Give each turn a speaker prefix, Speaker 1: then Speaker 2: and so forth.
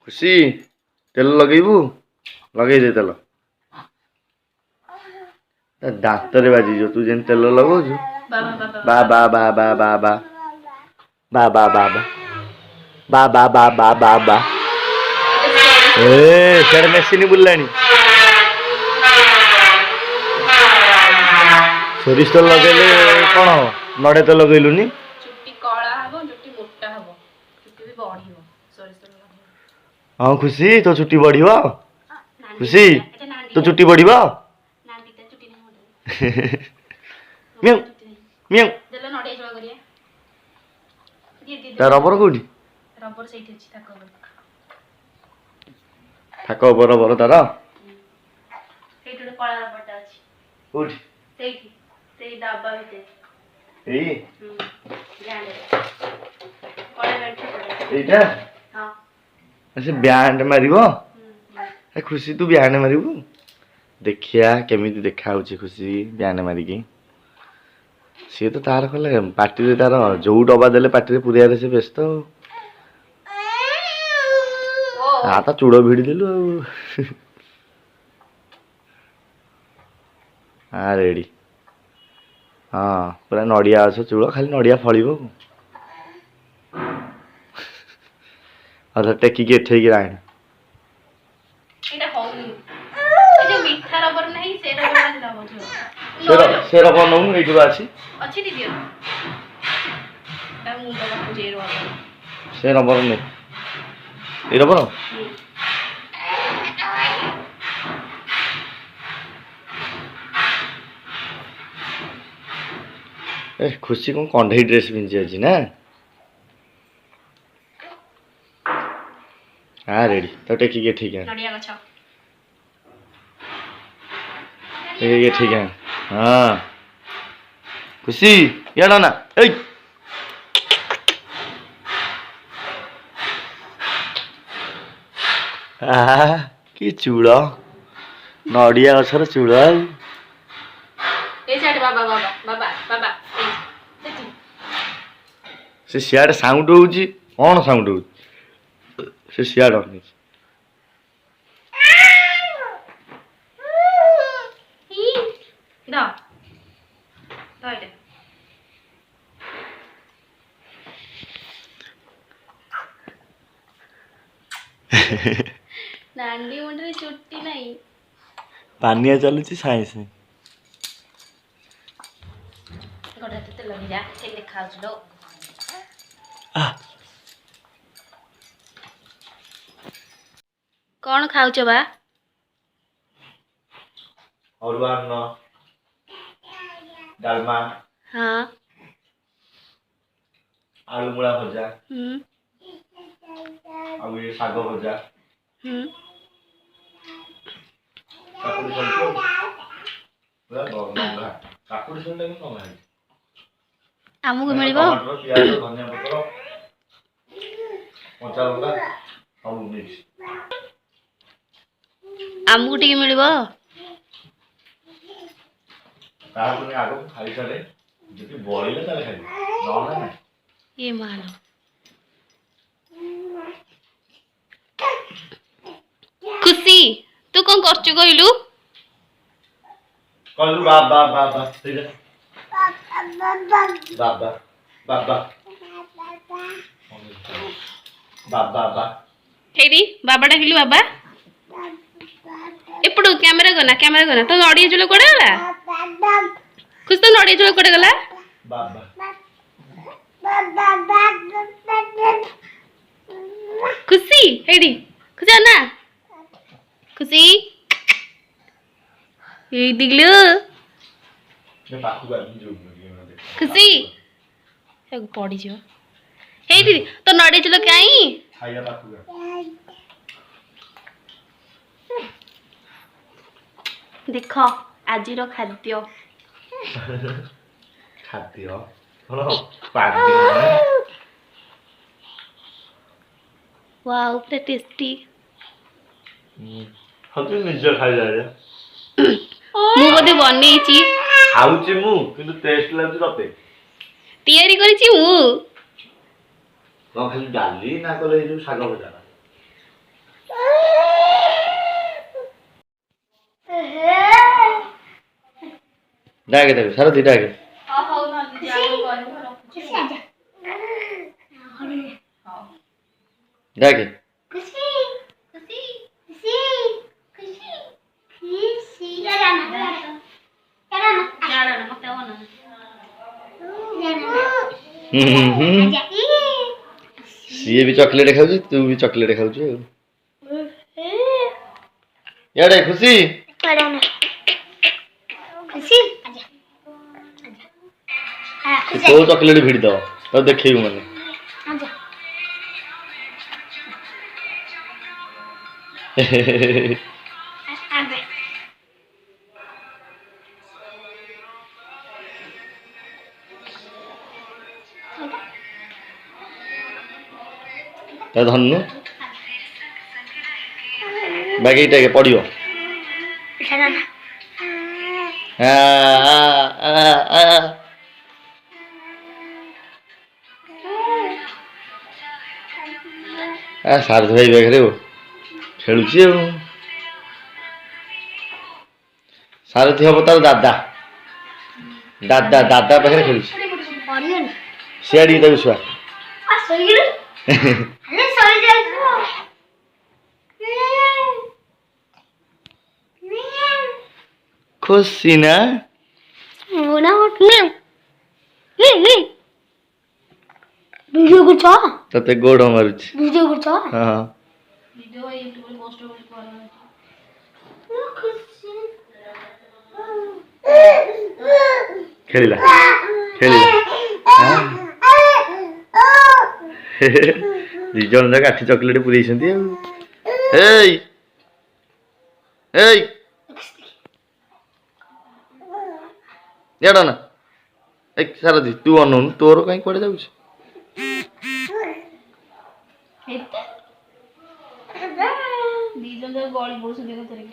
Speaker 1: खुशी तेल लगेबू लगे दे तेल दांत रे बाजी जो तू जेन तेल लगौଛୁ बा बा बा बा बा बा बा बा बा बा बा बा बा बा बा ए सेड मेसिन बुलानी सोरिष तेल लगेले कौन हम नड़े तेल लगेलुनी
Speaker 2: चुट्टी कला हबो चुट्टी मोटा हबो चुट्टी भी बढ़िबो सोरिष तेल लगेले।
Speaker 1: हां खुशी तो चुट्टी बढ़िबो खुशी तो चुट्टी बढ़िबो
Speaker 2: नांदीटा चुट्टी नहीं मोटा
Speaker 1: म्याऊ म्याऊ
Speaker 2: देला नड़े जोळ करिया
Speaker 1: ता रबर कोडी
Speaker 2: रबर सेठी अछि थाको
Speaker 1: थाको बरोबर तार
Speaker 2: सेठी कला रबरटा अछि
Speaker 1: कोडी
Speaker 2: सेठी सेई डब्बा भिते
Speaker 1: एई
Speaker 2: जाने कला बैठ
Speaker 1: एइटा
Speaker 2: हां
Speaker 1: ऐसे बैंड मारिबो ए खुशी तू बैंड मारिबू देखिया केमिति देखा होची खुशी बैंड मारिकी सी तो तार कले पार्टी रे तार जो डबा देले पार्टी रे पुरिया रे से व्यस्त आ ता चूड़ो भिड़ी देलु आ रेडी हाँ पूरा नड़िया अछ चूड़ खाली नड़िया फलिबो अच्छा टेकी के ठेकी राण
Speaker 2: एटा होउनी ए जे मीठा रबर नहीं से रबर ना हो
Speaker 1: से रबर नउ एठु आसी
Speaker 2: अच्छी दीदी ता मुंडा को जे रबर
Speaker 1: से रबर ने ए रबर ए खुशी को कंढई ड्रेस पिंची अछि ना हाँ रेडी तो टेकी के ठीक है
Speaker 2: नड़िया गछ
Speaker 1: टेकी के ठीक है हाँ खुशी यार ना ए कि चूड़ नड़िया गछर चूड़
Speaker 2: ए साइड बाबा बाबा बाबा बाबा ए
Speaker 1: से सियाड़ साउंड होउची कौन साउंड होउची से सियाड़ होनी
Speaker 2: दा दाइले नांडी मुंडे चुट्टी नहीं
Speaker 1: पानिया चलुची साई साई
Speaker 2: गोडा ते लगी जा से देखा लो कौन खाउछ बा
Speaker 1: और अन्न डालमा
Speaker 2: हां
Speaker 1: आलू मुड़ा भजा
Speaker 2: हम
Speaker 1: ये साग भजा काकुड़ी सल्टो पूरा गंगा काकुड़ी सल्टो के कम है
Speaker 2: आमु को मिलिबो
Speaker 1: टमाटर प्याज धनिया पत्र कच्चा लंका सब मिक्स
Speaker 2: आमु को टिके मिलिबो
Speaker 1: तापुनी आगो खाली सारे जति बळिले ताले खाली नला ना
Speaker 2: ये मालो खुशी तू कोन करछु कहिलु
Speaker 1: कल्लू बा ठीक है बाबा
Speaker 2: हेडी बाबा डाकिलु बाबा एपडू कैमरा गना तो नड़िया जुल कोडे गला खुश तो नड़िया जुल कोडे गला
Speaker 1: बाबा
Speaker 2: खुशी हेडी खुशी ना खुशी ए दिगलु
Speaker 1: ने पाखु गा जो
Speaker 2: खुशी हे पड़ी जो हे दीदी तो नड़िया जुल काई
Speaker 1: खाइया पाखु गा
Speaker 2: देख आजिर खाद्य
Speaker 1: खाद्य हेलो पादी
Speaker 2: वाओ पूरा टेस्टी
Speaker 1: हतु निज खाइ जा रे
Speaker 2: मु बोधे बनेइची
Speaker 1: खाउची मु किंतु टेस्ट लागु तते
Speaker 2: तयारी करिची मु
Speaker 1: न खाली डाली ना कले जो साग भजा डाके ताको सारथी डाके
Speaker 2: ହଉ ନହେଲେ ଯାଅ କରିବୁ ରଖୁଛି ହଉ
Speaker 1: डाके
Speaker 2: ଖୁସି ଖୁସି ଖୁସି ଖୁସି ଖୁସି ଯାଡା ନା ମତେ ହବ ନା
Speaker 1: सीए भी चॉकलेट खाऊ तू भी चॉकलेट खाऊ याडे खुशी तो चॉकलेट भिड़ दो तो देखिए मैंने धनु बाकी के पड़ियो सारथी भाई पाखे खेलुची सारथी हम तार दादा दादा दादा पाखे खेलुची सियाड़ी ताको छुआ खुशी ना
Speaker 3: वीडियो कुछ
Speaker 1: तते गोड़ मारुची
Speaker 3: वीडियो कुछ
Speaker 1: हां
Speaker 2: ଭିଡିଓ ୟୁଟ୍ୟୁବ ରେ ପୋଷ୍ଟ କରି
Speaker 1: खेलिला खेलिला दी जन जा काठी चॉकलेट पुरैछंती एई एई याडा ना एक सारथी तू अनौन तोर कहीं पड़े जाउछ
Speaker 2: ଏତେ ଦି ଜଣ ଯାକ ଗଳି ପଡୁଛନ୍ତି ଏକାଥରେ